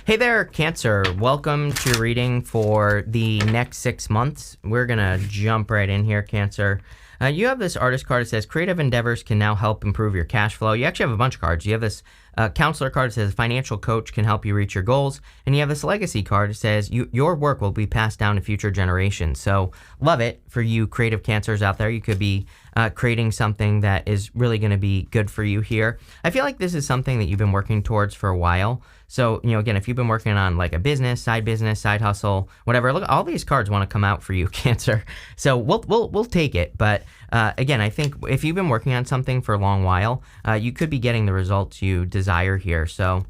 Hey there, Cancer. Welcome to your reading for the next 6 months. We're going to jump right in here, Cancer. You have this artist card that says creative endeavors can now help improve your cash flow. You actually have a bunch of cards. You have this counselor card that says financial coach can help you reach your goals. And you have this legacy card that says your work will be passed down to future generations. So love it for you creative Cancers out there. You could be creating something that is really going to be good for you here. I feel like this is something that you've been working towards for a while. So, again, if you've been working on like a business, side hustle, whatever, look, all these cards want to come out for you, Cancer. So we'll take it. But again, I think if you've been working on something for a long while, you could be getting the results you desire here. So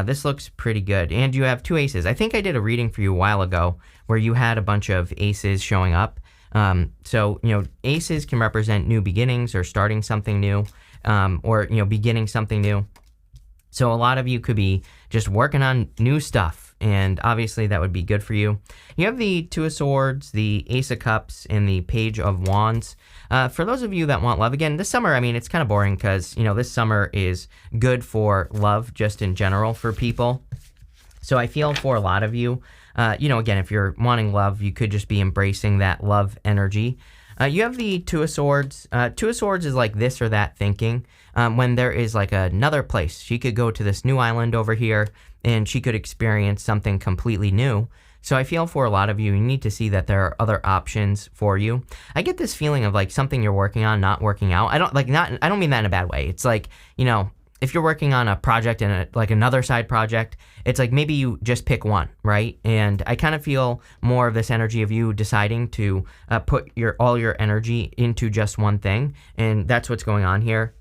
this looks pretty good. And you have 2 aces. I think I did a reading for you a while ago where you had a bunch of aces showing up. So, aces can represent new beginnings or starting something new, or, beginning something new. So a lot of you could be just working on new stuff, and obviously that would be good for you. You have the 2 of Swords, the Ace of Cups, and the Page of Wands. For those of you that want love, again, this summer, it's kind of boring because, this summer is good for love just in general for people. So I feel for a lot of you, again, if you're wanting love, you could just be embracing that love energy. You have the 2 of Swords. 2 of Swords is like this or that thinking. When there is like another place, she could go to this new island over here and she could experience something completely new. So I feel for a lot of you, you need to see that there are other options for you. I get this feeling of like something you're working on not working out. I don't mean that in a bad way. It's like, if you're working on a project and like another side project, it's like maybe you just pick one, right? And I kind of feel more of this energy of you deciding to put all your energy into just one thing, and that's what's going on here.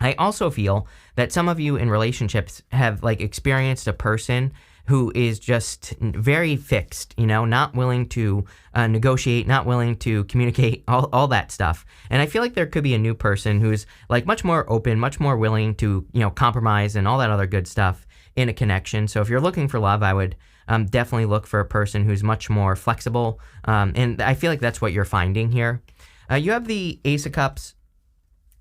I also feel that some of you in relationships have like experienced a person who is just very fixed, not willing to negotiate, not willing to communicate, all that stuff. And I feel like there could be a new person who's like much more open, much more willing to, compromise and all that other good stuff in a connection. So if you're looking for love, I would definitely look for a person who's much more flexible. And I feel like that's what you're finding here. You have the Ace of Cups.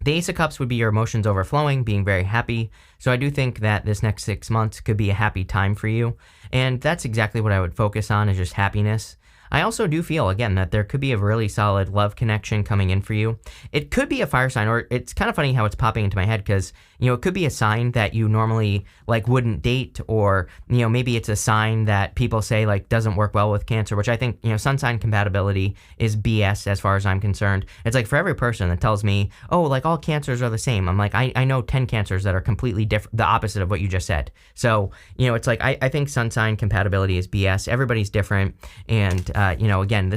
The Ace of Cups would be your emotions overflowing, being very happy. So I do think that this next 6 months could be a happy time for you. And that's exactly what I would focus on, is just happiness. I also do feel, again, that there could be a really solid love connection coming in for you. It could be a fire sign, or it's kind of funny how it's popping into my head because, it could be a sign that you normally like wouldn't date, or, maybe it's a sign that people say like doesn't work well with Cancer, which I think, sun sign compatibility is BS as far as I'm concerned. It's like for every person that tells me, oh, like all Cancers are the same. I'm like, I know 10 Cancers that are completely different, the opposite of what you just said. So, it's like, I think sun sign compatibility is BS. Everybody's different. And, again,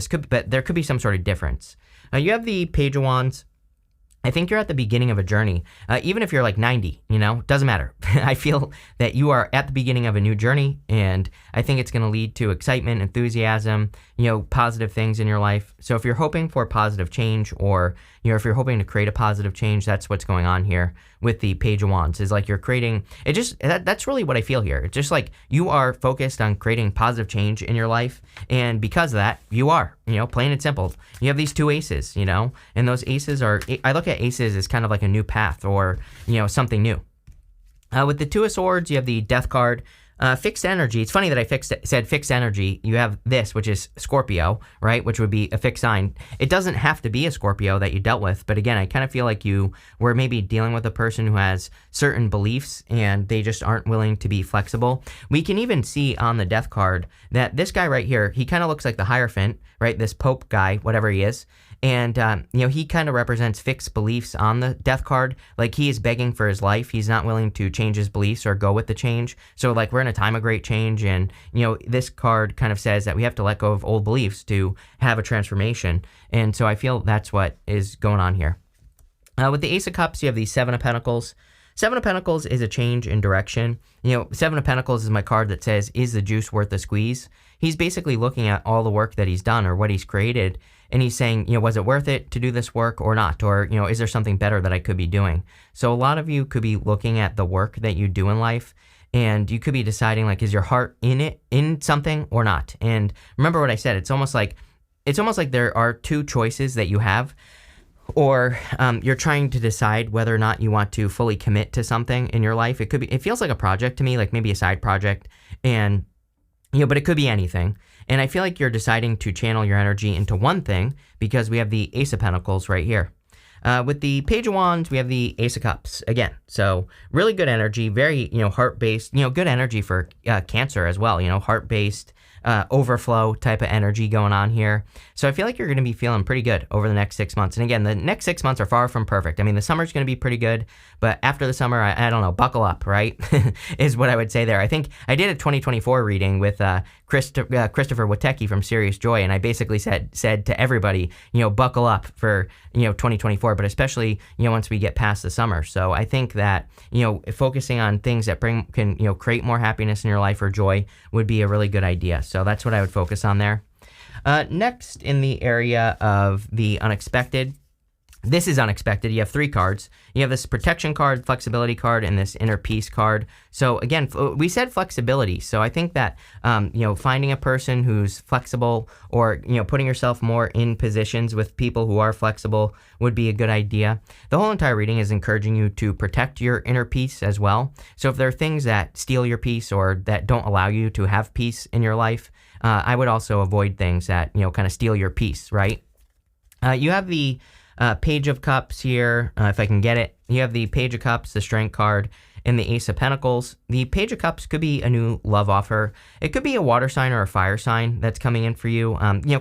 there could be some sort of difference. You have the Page of Wands. I think you're at the beginning of a journey. Even if you're like 90, doesn't matter. I feel that you are at the beginning of a new journey, and I think it's going to lead to excitement, enthusiasm, positive things in your life. So if you're hoping for positive change, or, if you're hoping to create a positive change, that's what's going on here with the Page of Wands, is like you're creating, that's really what I feel here. It's just like you are focused on creating positive change in your life. And because of that, you are, plain and simple. You have these 2 aces, and those aces I look at aces as kind of like a new path, or, something new. With the 2 of Swords, you have the Death card. Fixed energy. It's funny that I said fixed energy. You have this, which is Scorpio, right? Which would be a fixed sign. It doesn't have to be a Scorpio that you dealt with. But again, I kind of feel like you were maybe dealing with a person who has certain beliefs and they just aren't willing to be flexible. We can even see on the Death card that this guy right here, he kind of looks like the Hierophant, right? This Pope guy, whatever he is. And, he kind of represents fixed beliefs on the Death card. Like he is begging for his life. He's not willing to change his beliefs or go with the change. So like we're in a time of great change. And, this card kind of says that we have to let go of old beliefs to have a transformation. And so I feel that's what is going on here. With the Ace of Cups, you have the 7 of Pentacles. 7 of Pentacles is a change in direction. 7 of Pentacles is my card that says, is the juice worth the squeeze? He's basically looking at all the work that he's done or what he's created, and he's saying, was it worth it to do this work or not? Or, is there something better that I could be doing? So a lot of you could be looking at the work that you do in life, and you could be deciding, like, is your heart in something or not? And remember what I said, it's almost like there are 2 choices that you have. or you're trying to decide whether or not you want to fully commit to something in your life. It feels like a project to me, like maybe a side project, and but it could be anything. And I feel like you're deciding to channel your energy into one thing because we have the Ace of Pentacles right here. With the Page of Wands, we have the Ace of Cups again. So really good energy, very, heart-based, good energy for Cancer as well, heart-based, overflow type of energy going on here. So I feel like you're going to be feeling pretty good over the next 6 months. And again, the next 6 months are far from perfect. I mean, the summer's going to be pretty good, but after the summer, I don't know, buckle up, right? Is what I would say there. I think I did a 2024 reading with Christopher Witecki from Serious Joy, and I basically said to everybody, buckle up for 2024, but especially once we get past the summer. So I think that focusing on things that can create more happiness in your life or joy would be a really good idea. So that's what I would focus on there. Next, in the area of the unexpected, this is unexpected. You have 3 cards. You have this protection card, flexibility card, and this inner peace card. So again, we said flexibility. So I think that, finding a person who's flexible or, putting yourself more in positions with people who are flexible would be a good idea. The whole entire reading is encouraging you to protect your inner peace as well. So if there are things that steal your peace or that don't allow you to have peace in your life, I would also avoid things that, kind of steal your peace, right? You have the Page of Cups here, if I can get it. You have the Page of Cups, the Strength card, and the Ace of Pentacles. The Page of Cups could be a new love offer. It could be a water sign or a fire sign that's coming in for you.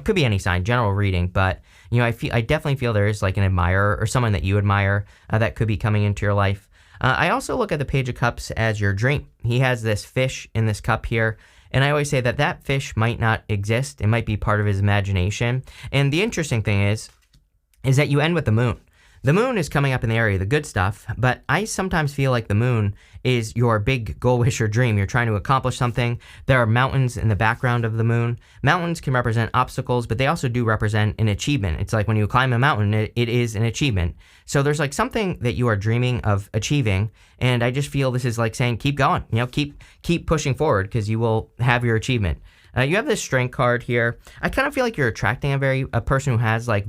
Could be any sign, general reading, but I definitely feel there is like an admirer or someone that you admire that could be coming into your life. I also look at the Page of Cups as your dream. He has this fish in this cup here. And I always say that fish might not exist. It might be part of his imagination. And the interesting thing is that you end with the moon. The moon is coming up in the area of the good stuff, but I sometimes feel like the moon is your big goal, wish, or dream. You're trying to accomplish something. There are mountains in the background of the moon. Mountains can represent obstacles, but they also do represent an achievement. It's like when you climb a mountain, it is an achievement. So there's like something that you are dreaming of achieving, and I just feel this is like saying, keep going, keep pushing forward because you will have your achievement. You have this Strength card here. I kind of feel like you're attracting a person who has like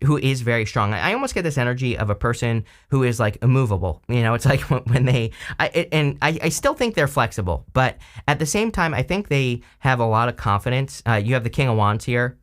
who is very strong. I almost get this energy of a person who is like immovable. It's like when I still think they're flexible, but at the same time, I think they have a lot of confidence. You have the King of Wands here.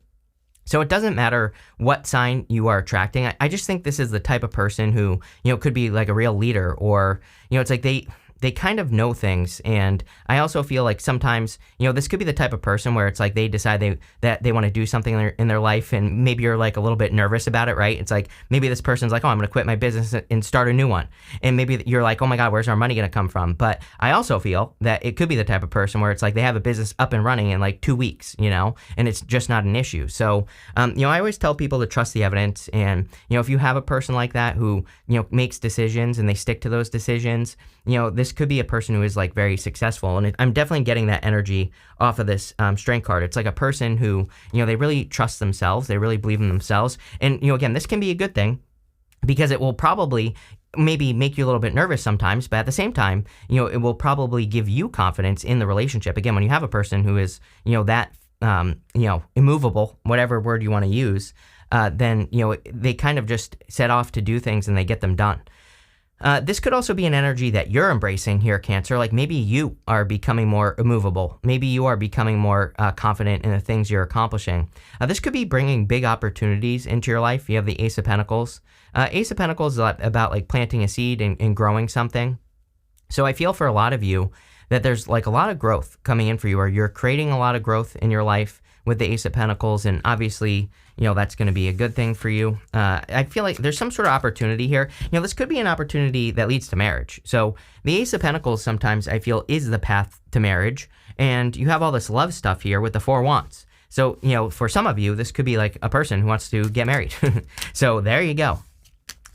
So it doesn't matter what sign you are attracting. I just think this is the type of person who, could be like a real leader or, it's like they kind of know things. And I also feel like sometimes, this could be the type of person where it's like they decide that they want to do something in their life, and maybe you're like a little bit nervous about it, right? It's like maybe this person's like, oh, I'm going to quit my business and start a new one. And maybe you're like, oh my God, where's our money going to come from? But I also feel that it could be the type of person where it's like they have a business up and running in like 2 weeks, and it's just not an issue. So, I always tell people to trust the evidence. And, if you have a person like that who, makes decisions and they stick to those decisions, this could be a person who is like very successful. And I'm definitely getting that energy off of this Strength card. It's like a person who, they really trust themselves. They really believe in themselves. And, again, this can be a good thing because it will probably maybe make you a little bit nervous sometimes, but at the same time, it will probably give you confidence in the relationship. Again, when you have a person who is, that, immovable, whatever word you want to use, then, they kind of just set off to do things and they get them done. This could also be an energy that you're embracing here, Cancer. Like maybe you are becoming more immovable. Maybe you are becoming more confident in the things you're accomplishing. This could be bringing big opportunities into your life. You have the Ace of Pentacles. Ace of Pentacles is about like planting a seed and growing something. So I feel for a lot of you that there's like a lot of growth coming in for you, or you're creating a lot of growth in your life with the Ace of Pentacles, and obviously, that's going to be a good thing for you. I feel like there's some sort of opportunity here. This could be an opportunity that leads to marriage. So the Ace of Pentacles sometimes I feel is the path to marriage, and you have all this love stuff here with the Four Wands. So, for some of you, this could be like a person who wants to get married. So there you go.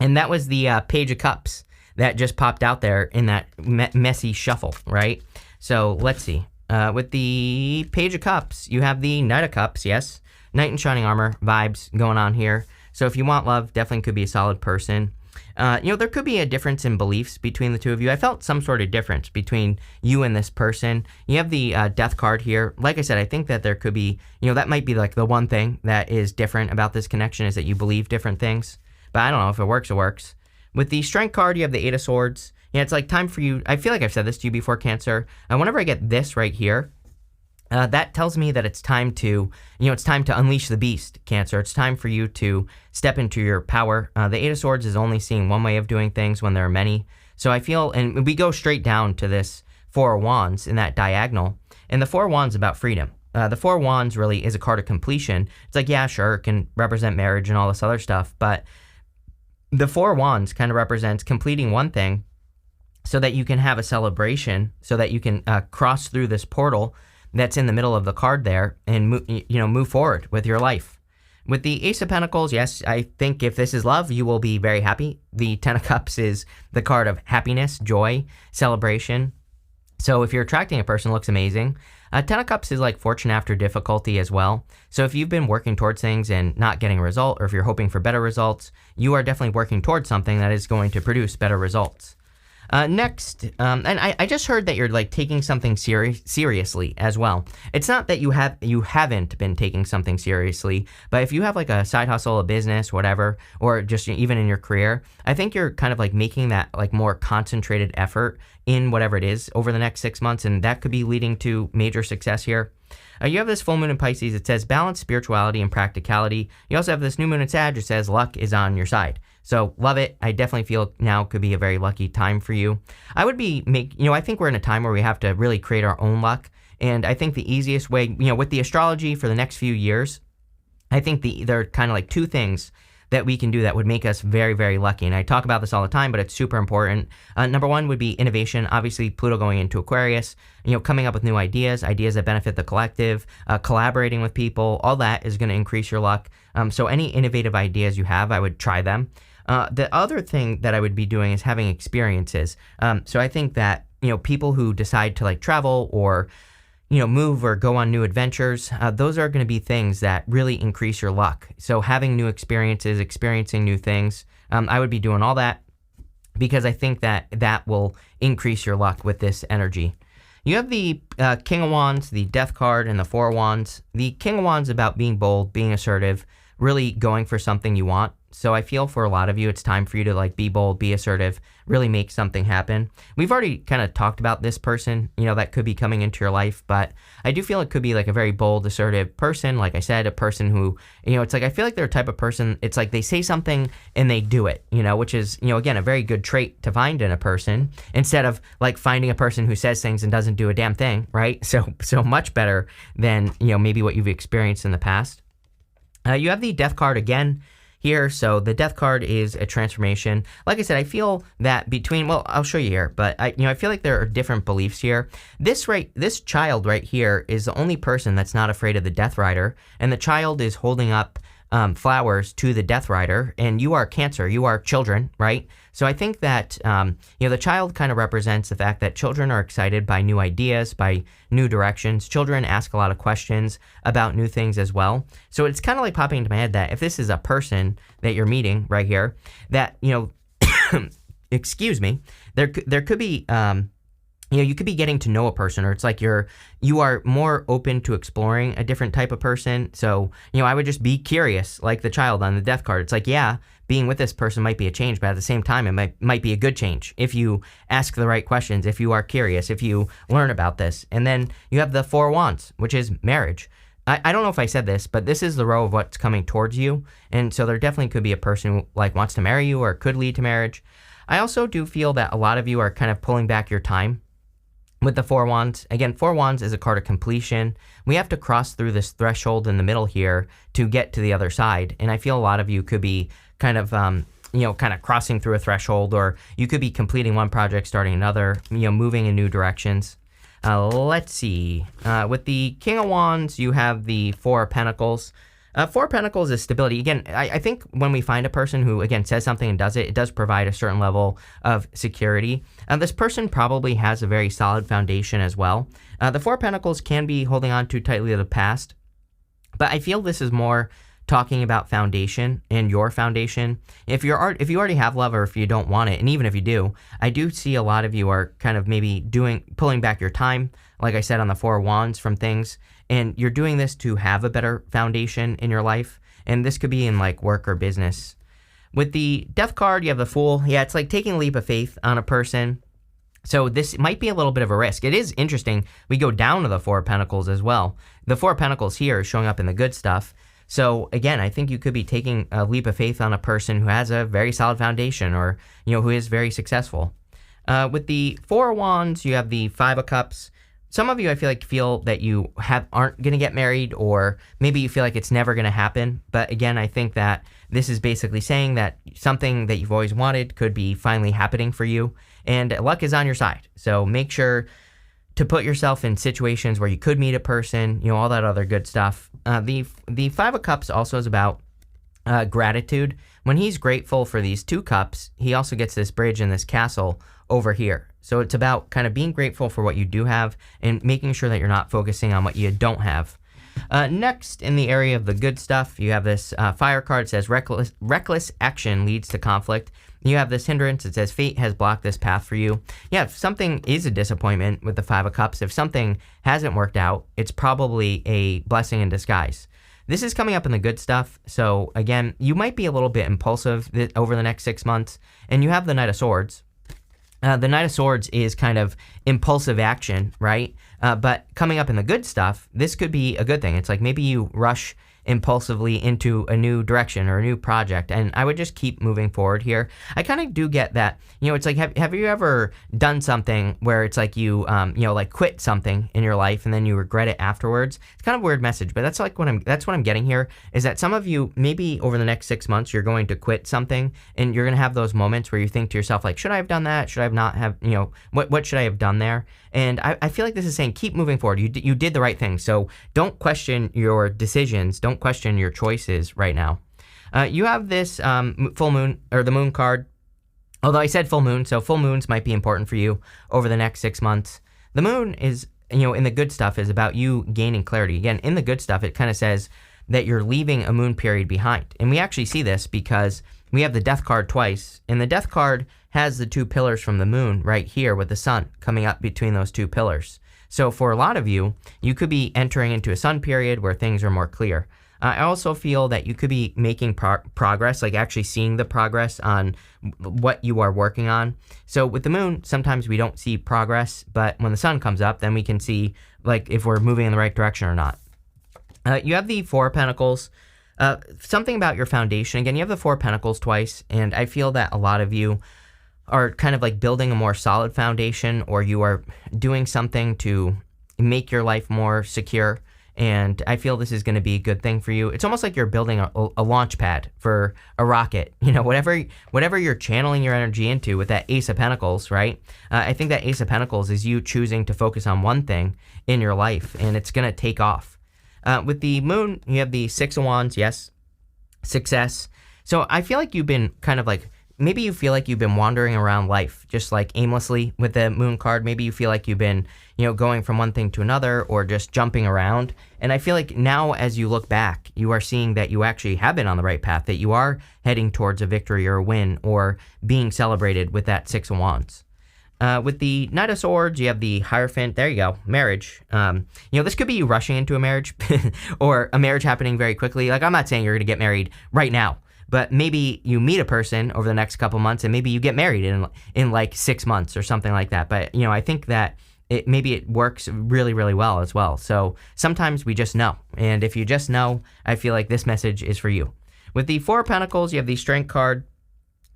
And that was the Page of Cups that just popped out there in that messy shuffle, right? So let's see. With the Page of Cups, you have the Knight of Cups, yes. Knight in shining armor vibes going on here. So if you want love, definitely could be a solid person. There could be a difference in beliefs between the two of you. I felt some sort of difference between you and this person. You have the death card here. Like I said, I think that there could be, that might be like the one thing that is different about this connection is that you believe different things. But I don't know if it works, it works. With the strength card, you have the Eight of Swords. It's like time for you. I feel like I've said this to you before, Cancer. Whenever I get this right here, that tells me that it's time to, it's time to unleash the beast, Cancer. It's time for you to step into your power. The Eight of Swords is only seeing one way of doing things when there are many. So I feel, and we go straight down to this Four of Wands in that diagonal. And the Four of Wands is about freedom. The Four of Wands really is a card of completion. It's like, yeah, sure, it can represent marriage and all this other stuff. But the Four of Wands kind of represents completing one thing so that you can have a celebration, so that you can cross through this portal that's in the middle of the card there and move forward with your life. With the Ace of Pentacles, yes, I think if this is love, you will be very happy. The Ten of Cups is the card of happiness, joy, celebration. So if you're attracting a person, it looks amazing. Ten of Cups is like fortune after difficulty as well. So if you've been working towards things and not getting a result, or if you're hoping for better results, you are definitely working towards something that is going to produce better results. Next, and I just heard that you're like taking something seriously as well. It's not that you haven't been taking something seriously, but if you have like a side hustle, a business, whatever, or just even in your career, I think you're kind of like making that like more concentrated effort in whatever it is over the next 6 months, and that could be leading to major success here. You have this full moon in Pisces. It says balance, spirituality, and practicality. You also have this new moon in Sag. It says luck is on your side. So love it. I definitely feel now could be a very lucky time for you. I would I think we're in a time where we have to really create our own luck. And I think the easiest way, with the astrology for the next few years, I think there are kind of like two things that we can do that would make us very, very lucky. And I talk about this all the time, but it's super important. Number one would be innovation. Obviously, Pluto going into Aquarius, coming up with new ideas that benefit the collective, collaborating with people, all that is going to increase your luck. So any innovative ideas you have, I would try them. The other thing that I would be doing is having experiences. So I think that, people who decide to like travel or move or go on new adventures, those are going to be things that really increase your luck. So having new experiences, experiencing new things, I would be doing all that because I think that will increase your luck with this energy. You have the King of Wands, the Death card, and the Four of Wands. The King of Wands is about being bold, being assertive, really going for something you want. So I feel for a lot of you, it's time for you to like be bold, be assertive, really make something happen. We've already kind of talked about this person, that could be coming into your life, but I do feel it could be like a very bold, assertive person. Like I said, a person who, it's like, I feel like they're a type of person, it's like they say something and they do it, which is, again, a very good trait to find in a person instead of like finding a person who says things and doesn't do a damn thing, right? So much better than, maybe what you've experienced in the past. You have the Death card again here. So the Death card is a transformation. Like I said, I feel that I'll show you here, but I feel like there are different beliefs here. This child right here is the only person that's not afraid of the Death Rider, and the child is holding up flowers to the Death Rider, and you are Cancer, you are children, right? So I think that, the child kind of represents the fact that children are excited by new ideas, by new directions. Children ask a lot of questions about new things as well. So it's kind of like popping into my head that if this is a person that you're meeting right here, that, excuse me, there could be, you could be getting to know a person, or it's like you are more open to exploring a different type of person. So, I would just be curious, like the child on the Death card. It's like, yeah, being with this person might be a change, but at the same time, it might be a good change if you ask the right questions, if you are curious, if you learn about this. And then you have the Four of Wands, which is marriage. I don't know if I said this, but this is the row of what's coming towards you. And so there definitely could be a person who like wants to marry you or could lead to marriage. I also do feel that a lot of you are kind of pulling back your time with the Four of Wands. Again, Four of Wands is a card of completion. We have to cross through this threshold in the middle here to get to the other side. And I feel a lot of you could be kind of crossing through a threshold, or you could be completing one project, starting another, moving in new directions. Let's see. With the King of Wands, you have the Four of Pentacles. Four of Pentacles is stability. Again, I think when we find a person who, again, says something and does it, it does provide a certain level of security. This person probably has a very solid foundation as well. The Four of Pentacles can be holding on too tightly to the past, but I feel this is more talking about foundation and your foundation. If you already have love, or if you don't want it, and even if you do, I do see a lot of you are kind of maybe pulling back your time, like I said on the Four of Wands, from things, and you're doing this to have a better foundation in your life. And this could be in like work or business. With the Death card, you have the Fool. Yeah, it's like taking a leap of faith on a person. So this might be a little bit of a risk. It is interesting. We go down to the Four of Pentacles as well. The Four of Pentacles here is showing up in the good stuff. So again, I think you could be taking a leap of faith on a person who has a very solid foundation, or, who is very successful. With the Four of Wands, you have the Five of Cups. Some of you, I feel that you aren't going to get married, or maybe you feel like it's never going to happen. But again, I think that this is basically saying that something that you've always wanted could be finally happening for you, and luck is on your side. So make sure to put yourself in situations where you could meet a person, all that other good stuff. The Five of Cups also is about gratitude. When he's grateful for these two cups, he also gets this bridge and this castle over here. So it's about kind of being grateful for what you do have and making sure that you're not focusing on what you don't have. Next, in the area of the good stuff, you have this Fire card. It says reckless action leads to conflict. You have this Hindrance. It says fate has blocked this path for you. Yeah, if something is a disappointment with the Five of Cups, if something hasn't worked out, it's probably a blessing in disguise. This is coming up in the good stuff. So again, you might be a little bit impulsive over the next 6 months. And you have the Knight of Swords. The Knight of Swords is kind of impulsive action, right? But coming up in the good stuff, this could be a good thing. It's like maybe you rush impulsively into a new direction or a new project, and I would just keep moving forward here. I kind of do get that, it's like, have you ever done something where it's like you like quit something in your life and then you regret it afterwards? It's kind of a weird message, but that's like what I'm getting here, is that some of you, maybe over the next 6 months, you're going to quit something, and you're going to have those moments where you think to yourself, like, should I have done that? Should I have not have, what should I have done there? And I feel like this is saying keep moving forward. You did the right thing. So don't question your decisions. Don't question your choices right now. You have this full moon, or the moon card. Although I said full moon, so full moons might be important for you over the next 6 months. The moon is, in the good stuff, is about you gaining clarity. Again, in the good stuff, it kind of says that you're leaving a moon period behind. And we actually see this because we have the Death card twice, and the Death card has the two pillars from the moon right here with the sun coming up between those two pillars. So for a lot of you, you could be entering into a sun period where things are more clear. I also feel that you could be making progress, like actually seeing the progress on what you are working on. So with the moon, sometimes we don't see progress, but when the sun comes up, then we can see like if we're moving in the right direction or not. You have the Four of Pentacles. Something about your foundation. Again, you have the Four of Pentacles twice, and I feel that a lot of you are kind of like building a more solid foundation, or you are doing something to make your life more secure. And I feel this is going to be a good thing for you. It's almost like you're building a launch pad for a rocket. Whatever you're channeling your energy into with that Ace of Pentacles, right? I think that Ace of Pentacles is you choosing to focus on one thing in your life, and it's going to take off. With the moon, you have the Six of Wands. Yes, success. So I feel like you've been kind of like, maybe you feel like you've been wandering around life just like aimlessly with the moon card. Maybe you feel like you've been, going from one thing to another, or just jumping around. And I feel like now as you look back, you are seeing that you actually have been on the right path, that you are heading towards a victory or a win, or being celebrated with that Six of Wands. With the Knight of Swords, you have the Hierophant. There you go. Marriage. This could be you rushing into a marriage or a marriage happening very quickly. Like, I'm not saying you're going to get married right now, but maybe you meet a person over the next couple months, and maybe you get married in like 6 months or something like that. But, I think that maybe it works really, really well as well. So sometimes we just know. And if you just know, I feel like this message is for you. With the Four of Pentacles, you have the Strength card.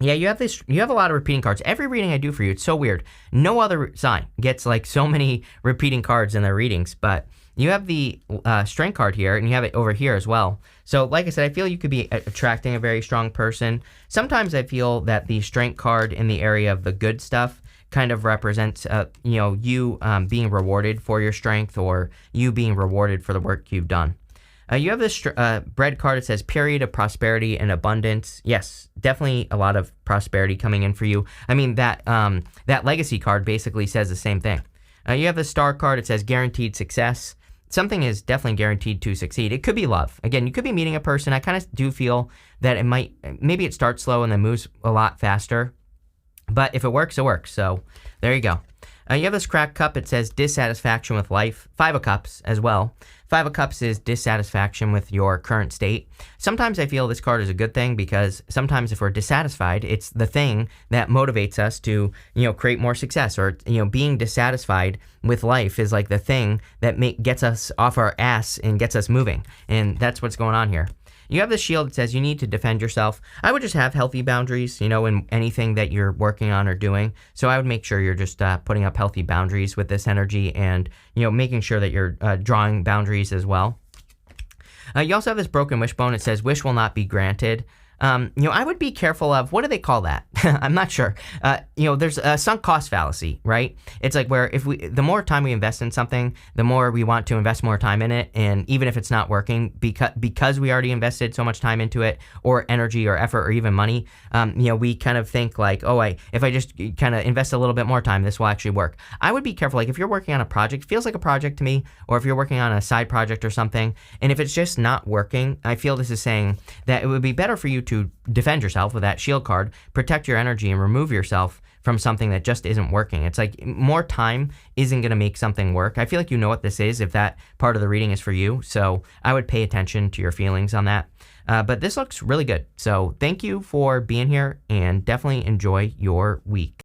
Yeah, you have a lot of repeating cards. Every reading I do for you, it's so weird. No other sign gets like so many repeating cards in their readings, but you have the Strength card here, and you have it over here as well. So like I said, I feel you could be attracting a very strong person. Sometimes I feel that the Strength card in the area of the good stuff kind of represents, you being rewarded for your strength, or you being rewarded for the work you've done. You have this bread card. It says period of prosperity and abundance. Yes, definitely a lot of prosperity coming in for you. I mean, that legacy card basically says the same thing. You have the Star card. It says guaranteed success. something is definitely guaranteed to succeed. It could be love. Again, you could be meeting a person. I kind of do feel that maybe it starts slow and then moves a lot faster. But if it works, it works. So there you go. You have this cracked cup. It says dissatisfaction with life. 5 of Cups as well. 5 of Cups is dissatisfaction with your current state. Sometimes I feel this card is a good thing because sometimes if we're dissatisfied, it's the thing that motivates us to, create more success, or, being dissatisfied with life is like the thing that gets us off our ass and gets us moving. And that's what's going on here. You have the shield that says you need to defend yourself. I would just have healthy boundaries, in anything that you're working on or doing. So I would make sure you're just putting up healthy boundaries with this energy and, making sure that you're drawing boundaries as well. You also have this broken wishbone. It says wish will not be granted. I would be careful of, what do they call that? I'm not sure. There's a sunk cost fallacy, right? It's like where the more time we invest in something, the more we want to invest more time in it. And even if it's not working, because we already invested so much time into it, or energy or effort or even money, we kind of think like, if I just kind of invest a little bit more time, this will actually work. I would be careful. Like if you're working on a project, it feels like a project to me, or if you're working on a side project or something, and if it's just not working, I feel this is saying that it would be better for you to defend yourself with that shield card, protect your energy, and remove yourself from something that just isn't working. It's like more time isn't going to make something work. I feel like you know what this is if that part of the reading is for you. So I would pay attention to your feelings on that. But this looks really good. So thank you for being here, and definitely enjoy your week.